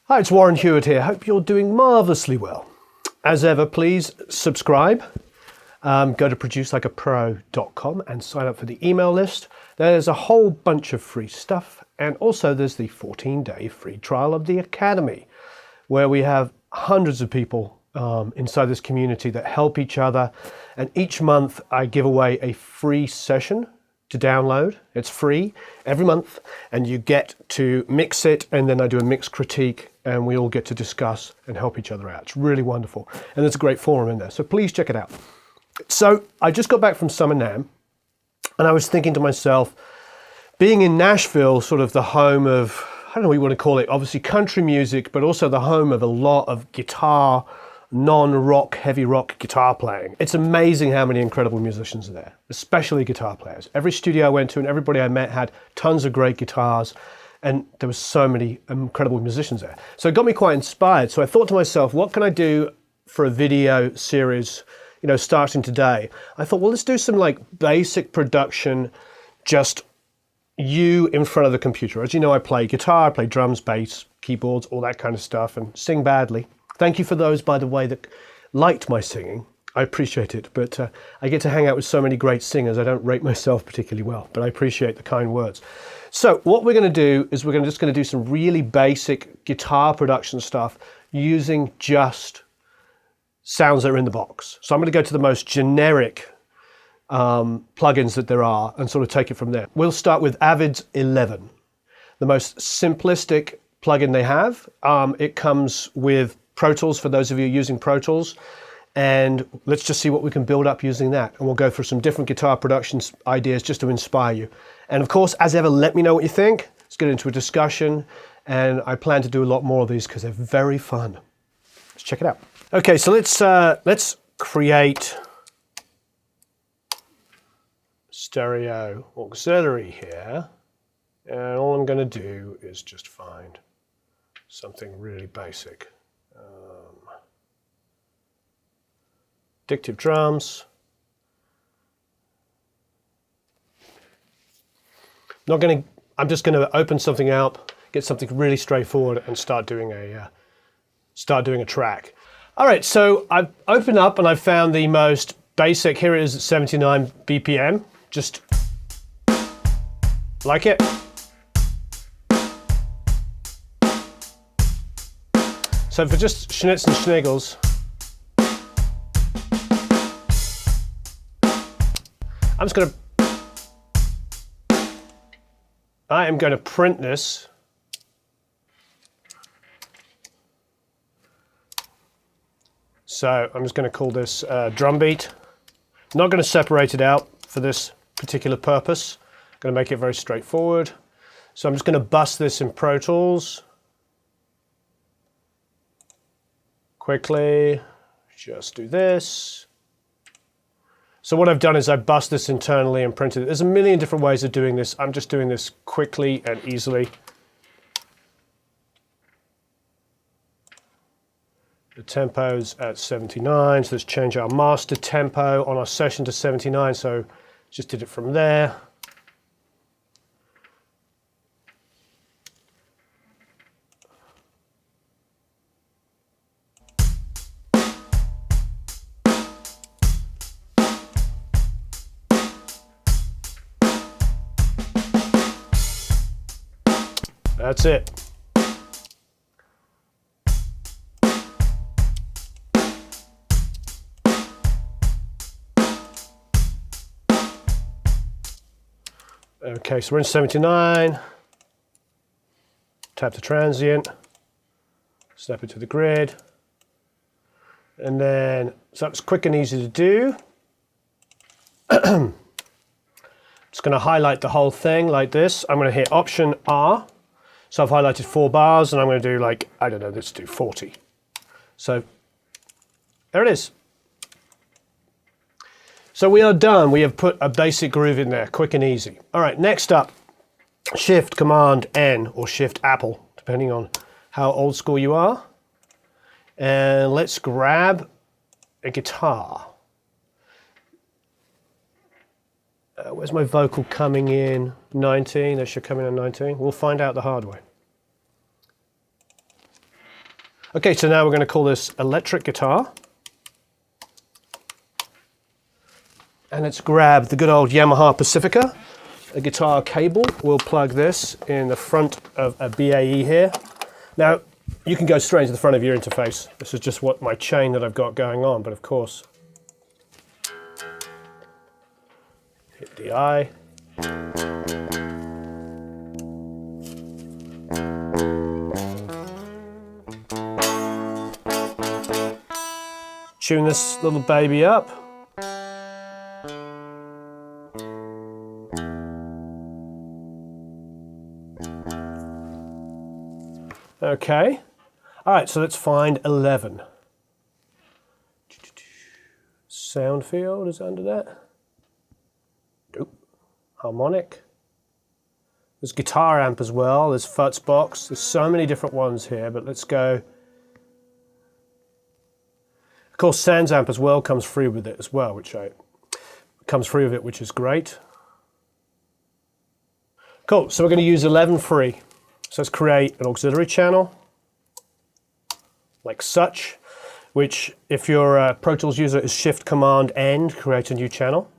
Hi, it's Warren Huart here. Hope you're doing marvellously well. As ever, please subscribe. Go to producelikeapro.com and sign up for the email list. There's a whole bunch of free stuff, and also there's the 14-day free trial of the Academy, where we have hundreds of people inside this community that help each other, and each month I give away a free session to download. It's free every month, and you get to mix it, and then I do a mix critique, and we all get to discuss and help each other out. It's really wonderful, and there's a great forum in there, so please check it out. So I just got back from Summer NAMM, and I was thinking to myself, being in Nashville, sort of the home of, I don't know what you want to call it, obviously country music, but also the home of a lot of guitar, non-rock, heavy rock guitar playing. It's amazing how many incredible musicians are there, especially guitar players. Every studio I went to and everybody I met had tons of great guitars, and there were so many incredible musicians there. So it got me quite inspired. So I thought to myself, what can I do for a video series, you know, starting today? I thought, well, let's do some like basic production, just you in front of the computer. As you know, I play guitar, I play drums, bass, keyboards, all that kind of stuff, and sing badly. Thank you for those, by the way, that liked my singing. I appreciate it, but I get to hang out with so many great singers. I don't rate myself particularly well, but I appreciate the kind words. So what we're going to do is we're just going to do some really basic guitar production stuff using just sounds that are in the box. So I'm going to go to the most generic plugins that there are and sort of take it from there. We'll start with Avid's 11, the most simplistic plugin they have. It comes with Pro Tools for those of you using Pro Tools, and let's just see what we can build up using that, and we'll go through some different guitar production ideas just to inspire you. And of course, as ever, let me know what you think. Let's get into a discussion, and I plan to do a lot more of these because they're very fun. Let's check it out. Okay, so let's create stereo auxiliary here, and all I'm going to do is just find something really basic. Addictive drums. I'm just going to open something out, get something really straightforward, and start doing a track. All right, so I've opened up and I've found the most basic. Here it is at 79 BPM. Just like it. So for just schnitz and schniggles, I am going to print this. So I'm just going to call this drum beat. I'm not going to separate it out for this particular purpose. I'm going to make it very straightforward. So I'm just going to bust this in Pro Tools. Quickly, just do this. So what I've done is I bust this internally and printed it. There's a million different ways of doing this. I'm just doing this quickly and easily. The tempo's at 79, so let's change our master tempo on our session to 79, so just did it from there. That's it. Okay, so we're in 79. Tap the transient, snap it to the grid, and then, so it's quick and easy to do. Just going to highlight the whole thing like this. I'm going to hit Option R. So I've highlighted 4 bars, and I'm going to do like, I don't know, let's do 40. So there it is. So we are done. We have put a basic groove in there, quick and easy. All right, next up, Shift Command N or Shift Apple, depending on how old school you are. And let's grab a guitar. Where's my vocal coming in? 19, that should come in at 19. We'll find out the hard way. Okay, so now we're going to call this electric guitar. And let's grab the good old Yamaha Pacifica, a guitar cable. We'll plug this in the front of a BAE here. Now, you can go straight into the front of your interface. This is just what my chain that I've got going on, but of course, hit the I. Tune this little baby up. Okay. All right, so let's find 11. Sound field is under that. Nope. Harmonic. There's guitar amp as well. There's Futz box. There's so many different ones here, but let's go. Of course, Sans amp as well comes free with it as well, which is great. Cool. So we're going to use 11 free. So let's create an auxiliary channel, like such, which if you're a Pro Tools user is Shift-Command-N to create a new channel.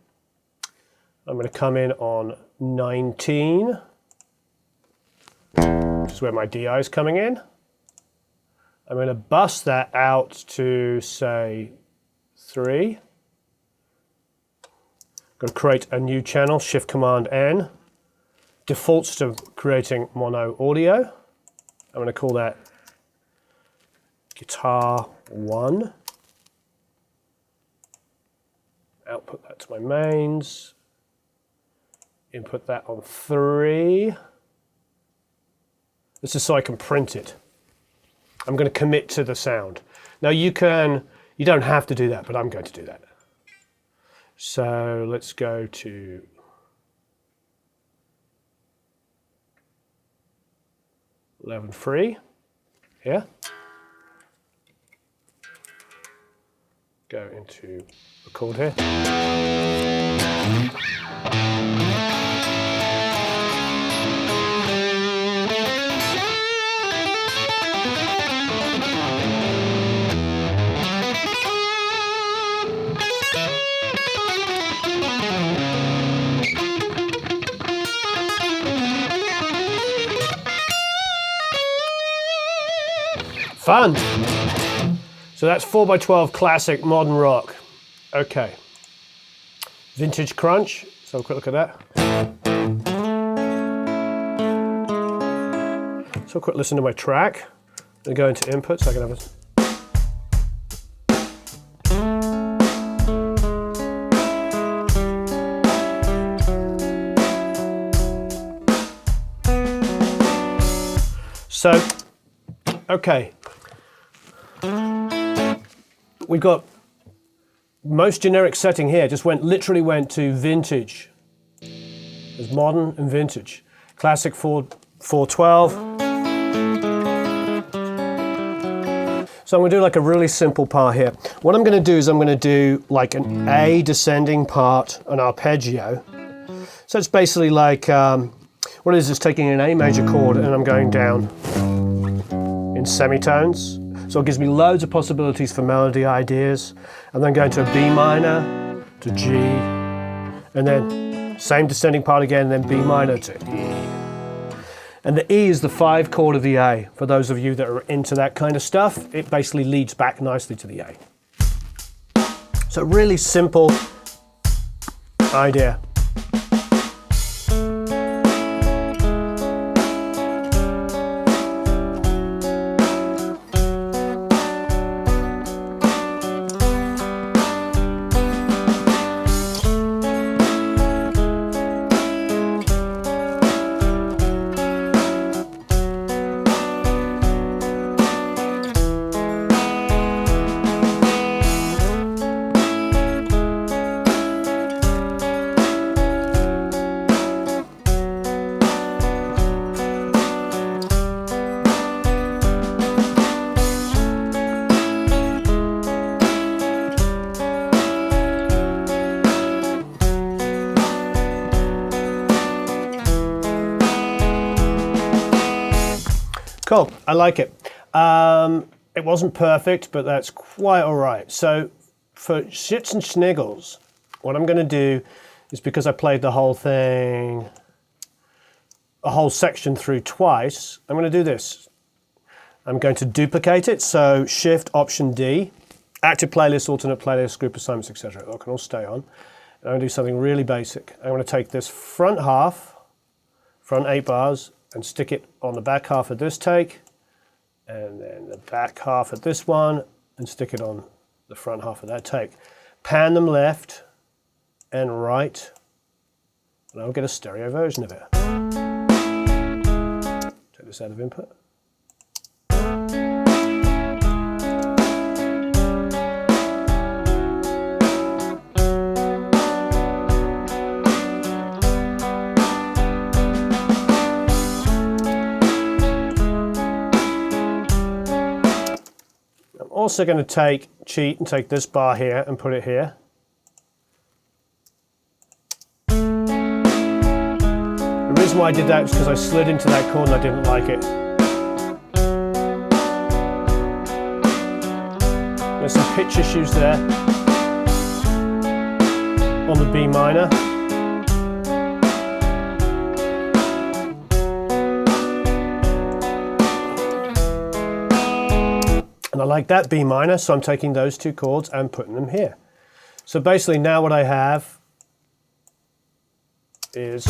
I'm going to come in on 19, which is where my DI is coming in. I'm going to bust that out to, say, 3. I'm going to create a new channel, Shift-Command-N. Defaults to creating mono audio. I'm going to call that guitar 1. Output that to my mains. Input that on 3. This is so I can print it. I'm going to commit to the sound. Now you don't have to do that, but I'm going to do that. So let's go to 11 free here. Go into record here. Fun. So that's 4x12 classic modern rock. Okay. Vintage crunch. So a quick look at that. So a quick listen to my track. I'm going to go into input so I can have a... So, okay. We've got most generic setting here, literally went to vintage. There's modern and vintage. Classic 412. So I'm going to do like a really simple part here. What I'm going to do is I'm going to do like an A descending part, an arpeggio. So it's basically like, what it is taking an A major chord and I'm going down in semitones. So it gives me loads of possibilities for melody ideas. And then going to a B minor, to G, and then same descending part again, then B minor to E. And the E is the 5 chord of the A. For those of you that are into that kind of stuff, it basically leads back nicely to the A. So really simple idea. Cool, I like it. It wasn't perfect, but that's quite all right. So for shits and schniggles, what I'm going to do is, because I played the whole thing, a whole section through twice, I'm going to do this. I'm going to duplicate it. So Shift Option D, active playlist, alternate playlist, group assignments, etc. That can all stay on. And I'm going to do something really basic. I'm going to take this front half, front 8 bars, and stick it on the back half of this take, and then the back half of this one, and stick it on the front half of that take. Pan them left and right, and I'll get a stereo version of it. Take this out of input. Also going to cheat and take this bar here and put it here. The reason why I did that was because I slid into that chord and I didn't like it. There's some pitch issues there on the B minor. And I like that B minor, so I'm taking those 2 chords and putting them here. So basically now what I have is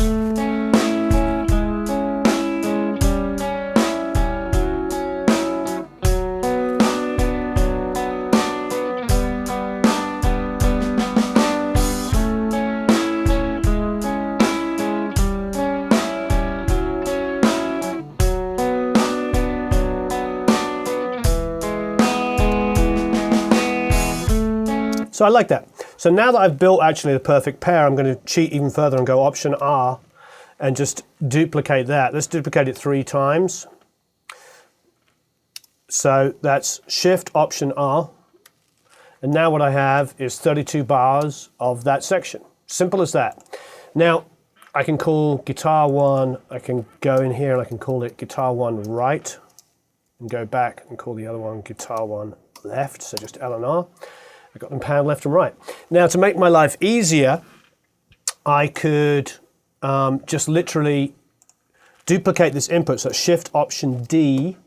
so I like that. So now that I've built actually the perfect pair, I'm going to cheat even further and go Option R and just duplicate that. Let's duplicate it 3 times. So that's Shift Option R. And now what I have is 32 bars of that section. Simple as that. Now I can call guitar 1, I can go in here and I can call it guitar 1 right, and go back and call the other one guitar 1 left, so just L and R. I've got them panned left and right. Now to make my life easier, I could just literally duplicate this input, so Shift Option D,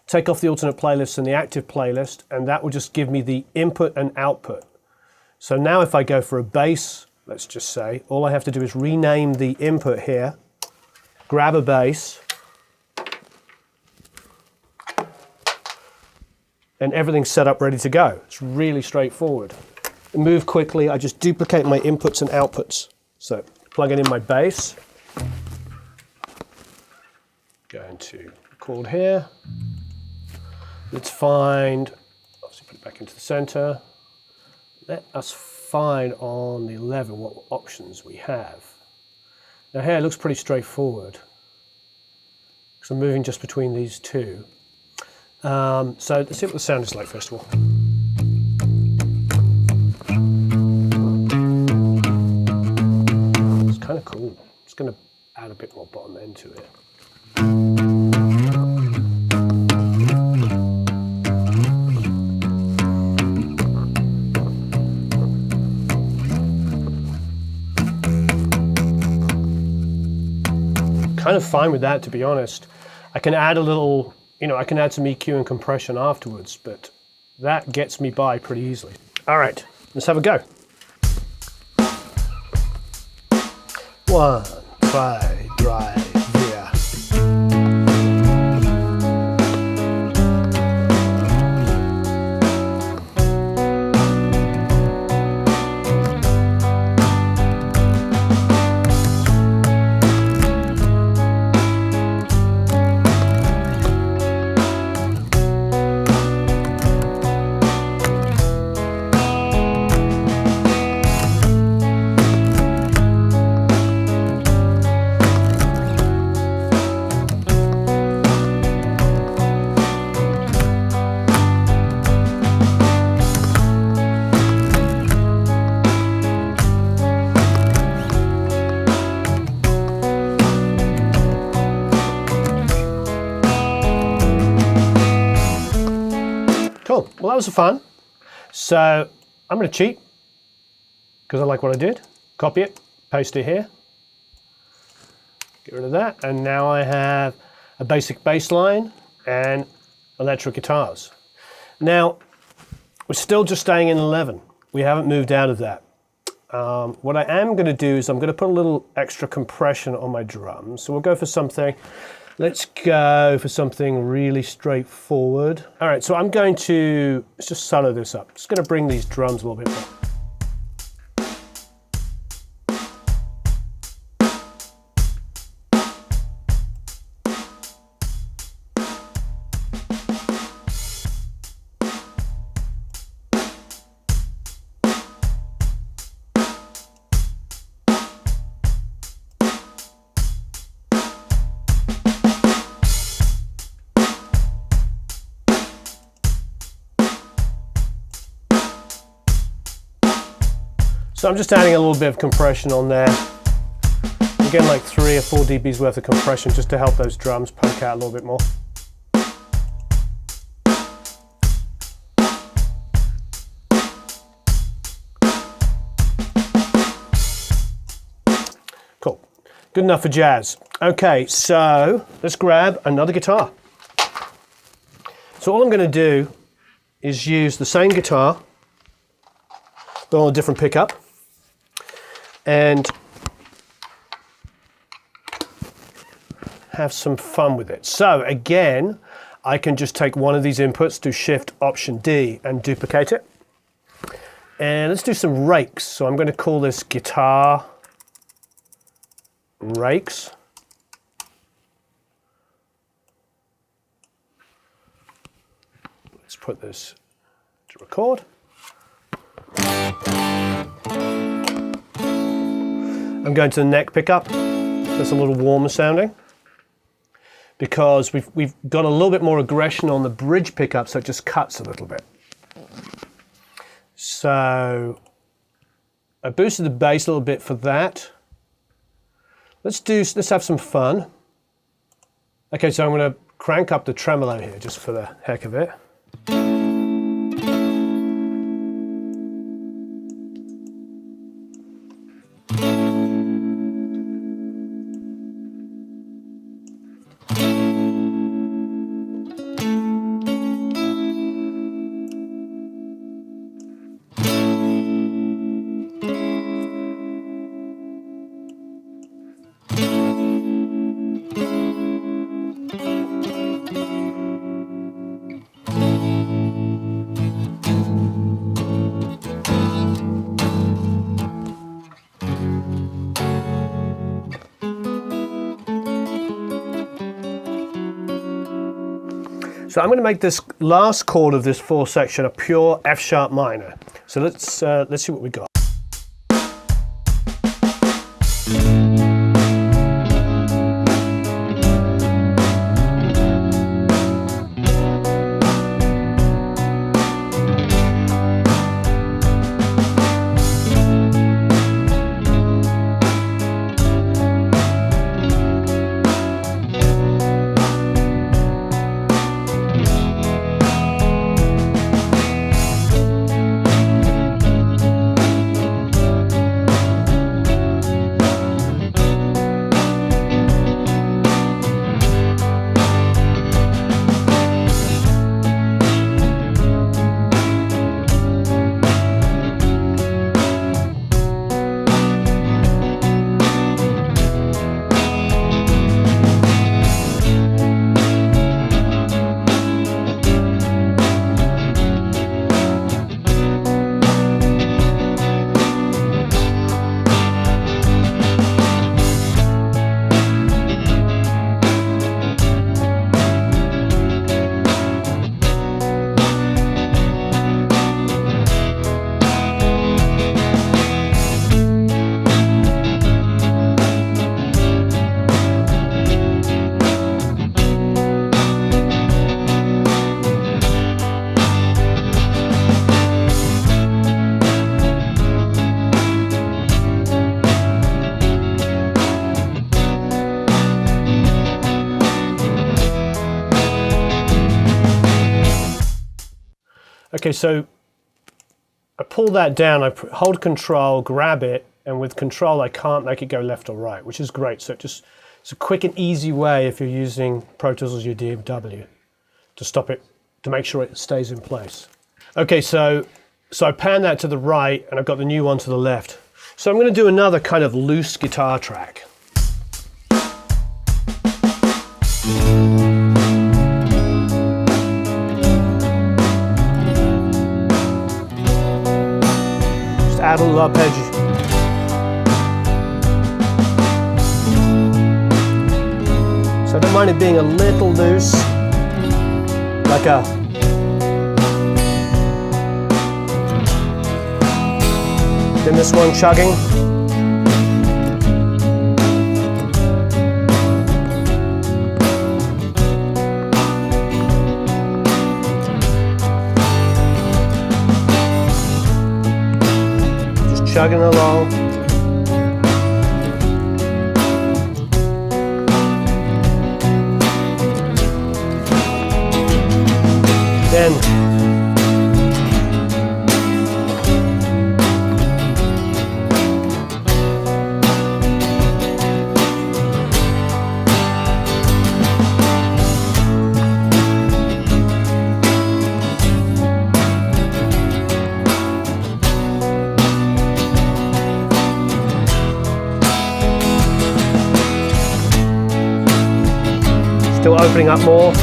take off the alternate playlist and the active playlist, and that will just give me the input and output. So now if I go for a bass, let's just say, all I have to do is rename the input here, grab a bass, and everything's set up ready to go. It's really straightforward. Move quickly, I just duplicate my inputs and outputs. So plug it in my bass, go into record here. Let's find, obviously put it back into the center. Let us find on the 11 what options we have. Now here it looks pretty straightforward, because I'm moving just between these 2. So let's see what the sound is like first of all. It's kind of cool. It's going to add a bit more bottom end to it. Kind of fine with that, to be honest. I can add a little, I can add some EQ and compression afterwards, but that gets me by pretty easily. All right, let's have a go. 1, 2, 3, 4. Well, that was fun. So I'm going to cheat because I like what I did. Copy it, paste it here. Get rid of that. And now I have a basic bass line and electric guitars. Now, we're still just staying in 11. We haven't moved out of that. What I am going to do is I'm going to put a little extra compression on my drums. So we'll go for something, let's go for something really straightforward. All right, so I'm going to, let's just solo this up. Just going to bring these drums a little bit more. So I'm just adding a little bit of compression on there. I'm getting like 3 or 4 dBs worth of compression just to help those drums poke out a little bit more. Cool. Good enough for jazz. Okay, so let's grab another guitar. So all I'm going to do is use the same guitar, but on a different pickup. And have some fun with it. So again, I can just take one of these inputs, do Shift Option D and duplicate it. And let's do some rakes. So I'm going to call this guitar rakes. Let's put this to record. I'm going to the neck pickup. That's a little warmer sounding because we've got a little bit more aggression on the bridge pickup, so it just cuts a little bit. So I boosted the bass a little bit for that. Let's have some fun. Okay, so I'm going to crank up the tremolo here just for the heck of it. So I'm going to make this last chord of this 4 section a pure F sharp minor. So let's see what we got. Okay, so I pull that down, I hold control, grab it, and with control I can't make it go left or right, which is great. So it's a quick and easy way if you're using Pro Tools as your DAW to stop it, to make sure it stays in place. Okay, so I pan that to the right and I've got the new one to the left. So I'm going to do another kind of loose guitar track. Just add a little arpeggio. So I don't mind it being a little loose, like a then this one chugging. Just chugging along. Then still opening up more.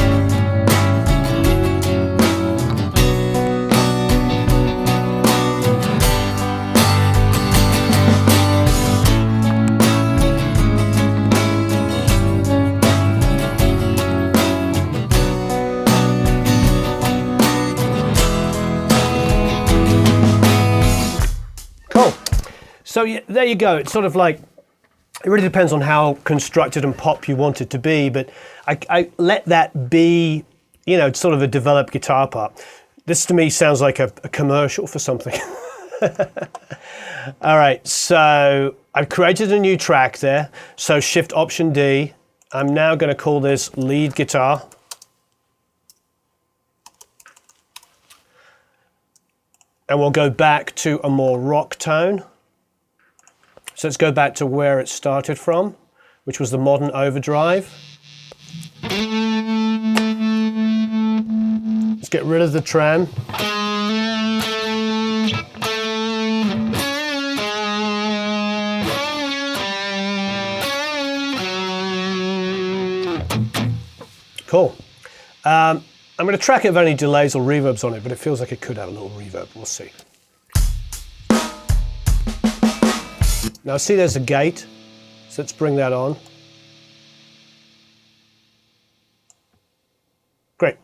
Cool. So yeah, there you go. It's sort of like, it really depends on how constructed and pop you want it to be, but I let that be, you know, sort of a developed guitar part. This to me sounds like a commercial for something. All right, so I've created a new track there. So Shift Option D. I'm now going to call this lead guitar. And we'll go back to a more rock tone. So let's go back to where it started from, which was the modern overdrive. Let's get rid of the tram. Cool. I'm going to track it if any delays or reverbs on it, but it feels like it could have a little reverb. We'll see. Now see there's a gate, so let's bring that on. Great.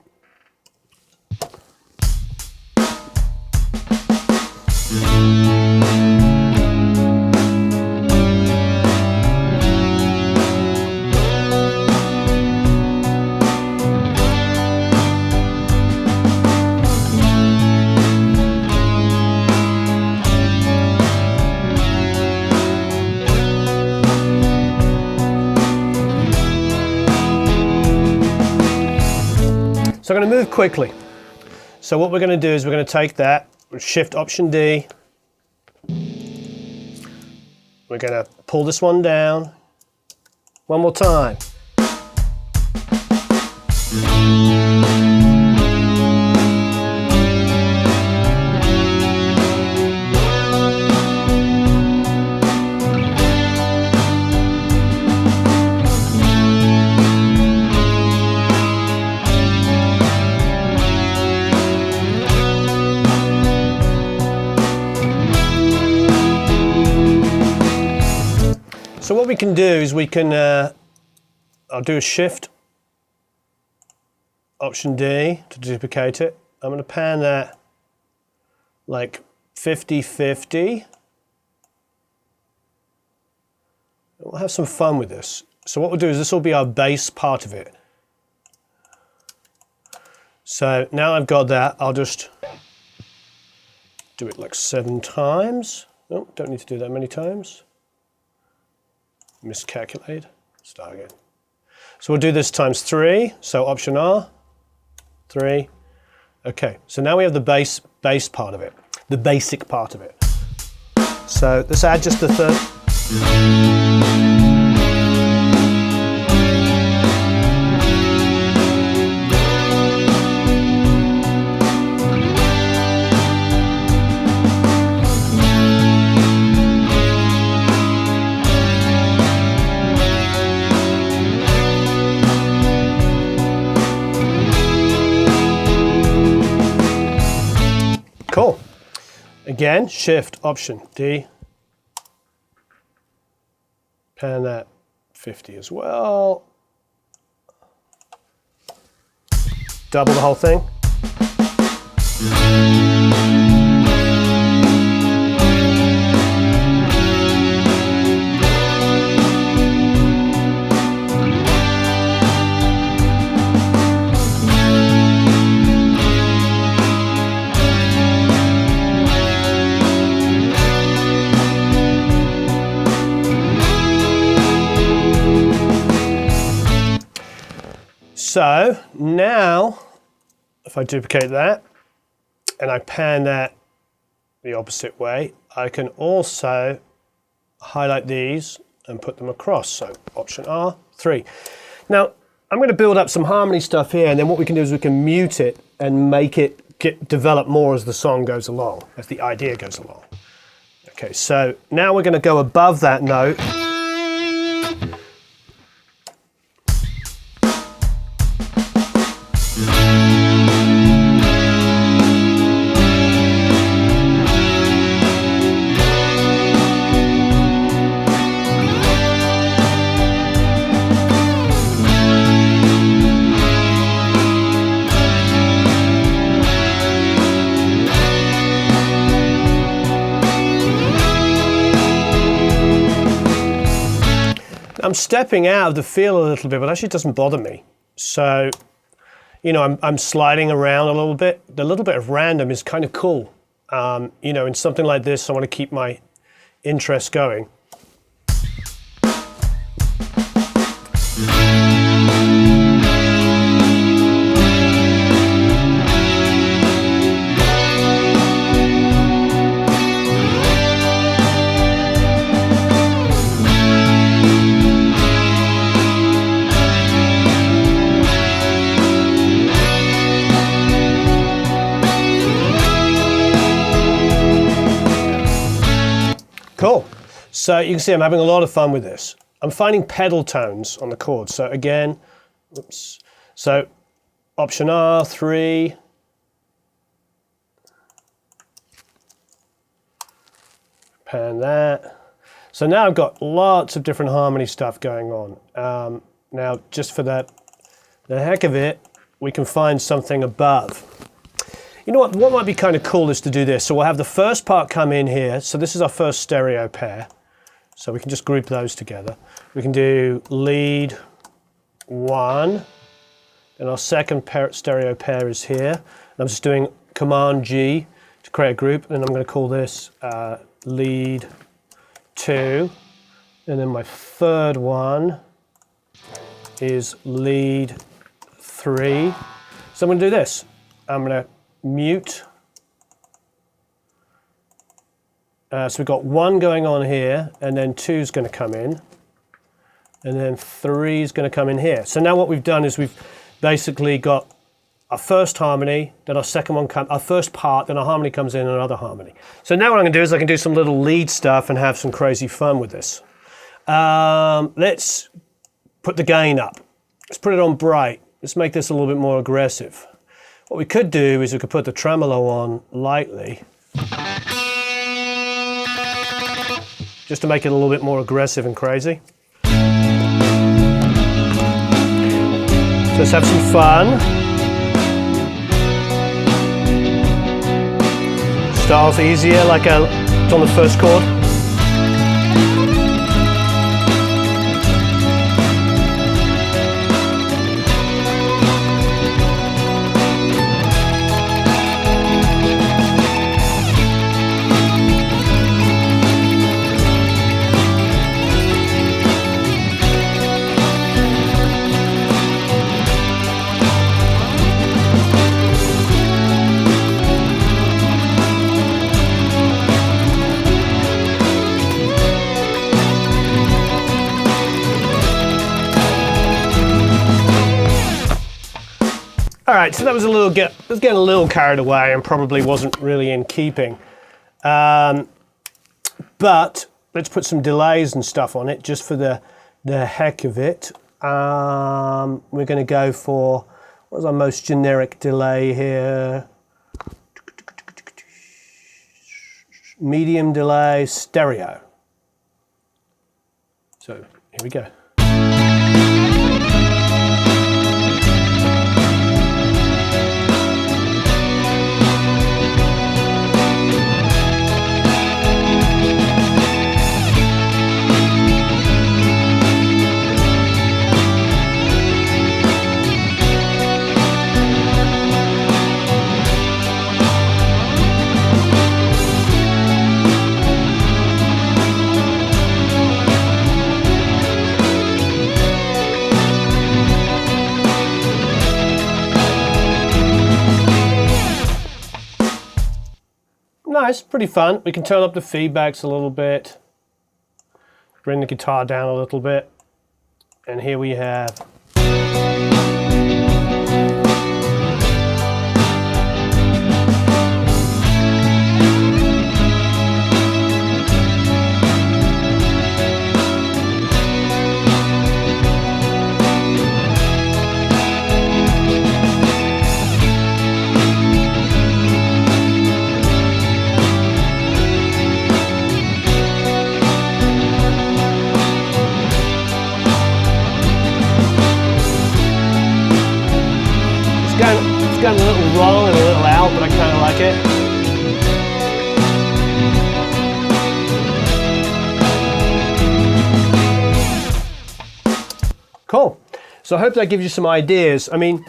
So I'm going to move quickly. So what we're going to do is we're going to take that, Shift Option D. We're going to pull this one down. One more time. So what we can do is we can, I'll do a Shift, Option D to duplicate it. I'm going to pan that like 50-50. We'll have some fun with this. So what we'll do is this will be our bass part of it. So now I've got that, I'll just do it like 7 times. Oh, don't need to do that many times. Miscalculate, start again. So we'll do this times 3, so Option R, 3, Okay, so now we have the bass part of it, the basic part of it. So let's add just the third. Cool. Again, Shift, Option, D. Pan that 50 as well. Double the whole thing. So now, if I duplicate that and I pan that the opposite way, I can also highlight these and put them across. So Option R, 3. Now, I'm going to build up some harmony stuff here, and then what we can do is we can mute it and make it develop more as the song goes along, as the idea goes along. Okay, so now we're going to go above that note. I'm stepping out of the feel a little bit, but actually it doesn't bother me. So, you know, I'm sliding around a little bit. The little bit of random is kind of cool. You know, in something like this, I want to keep my interest going. Cool. So you can see I'm having a lot of fun with this. I'm finding pedal tones on the chords. So again, oops. So Option R, 3. Pan that. So now I've got lots of different harmony stuff going on. Now, just for the heck of it, we can find something above. You know what might be kind of cool is to do this. So we'll have the first part come in here. So this is our first stereo pair. So we can just group those together. We can do lead 1. And our second stereo pair is here. And I'm just doing Command G to create a group. And I'm going to call this lead 2. And then my third one is lead 3. So I'm going to do this. I'm going to mute. So we've got 1 going on here, and then 2 is going to come in, and then 3 is going to come in here. So now what we've done is we've basically got our first harmony, then our second one our first part, then our harmony comes in, and another harmony. So now what I'm going to do is I can do some little lead stuff and have some crazy fun with this. Let's put the gain up. Let's put it on bright. Let's make this a little bit more aggressive. What we could do is we could put the tremolo on lightly, just to make it a little bit more aggressive and crazy. So let's have some fun. Start off easier, like it's on the first chord. All right, so that was was getting a little carried away and probably wasn't really in keeping. But let's put some delays and stuff on it just for the heck of it. We're going to go for, what's our most generic delay here? Medium delay, stereo. So here we go. Nice, pretty fun. We can turn up the feedbacks a little bit, bring the guitar down a little bit, and here we have it's going a little wrong and a little out, but I kind of like it. Cool. So I hope that gives you some ideas. I mean,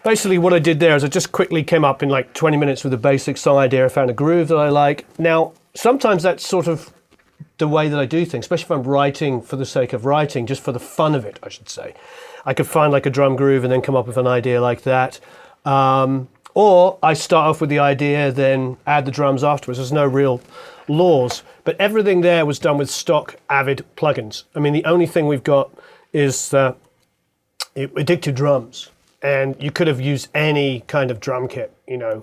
basically what I did there is I just quickly came up in like 20 minutes with a basic song idea. I found a groove that I like. Now, sometimes that's sort of the way that I do things, especially if I'm writing for the sake of writing, just for the fun of it, I should say. I could find like a drum groove and then come up with an idea like that. Or I start off with the idea, then add the drums afterwards. There's no real laws, but everything there was done with stock Avid plugins. I mean, the only thing we've got is Addictive drums, and you could have used any kind of drum kit, you know,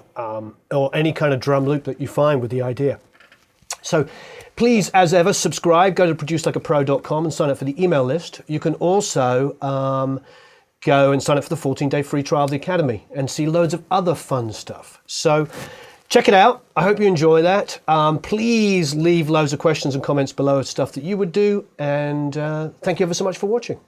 or any kind of drum loop that you find with the idea. So please, as ever, subscribe, go to producelikeapro.com and sign up for the email list. You can also go and sign up for the 14-day free trial of the Academy and see loads of other fun stuff. So check it out. I hope you enjoy that. Please leave loads of questions and comments below of stuff that you would do. And thank you ever so much for watching.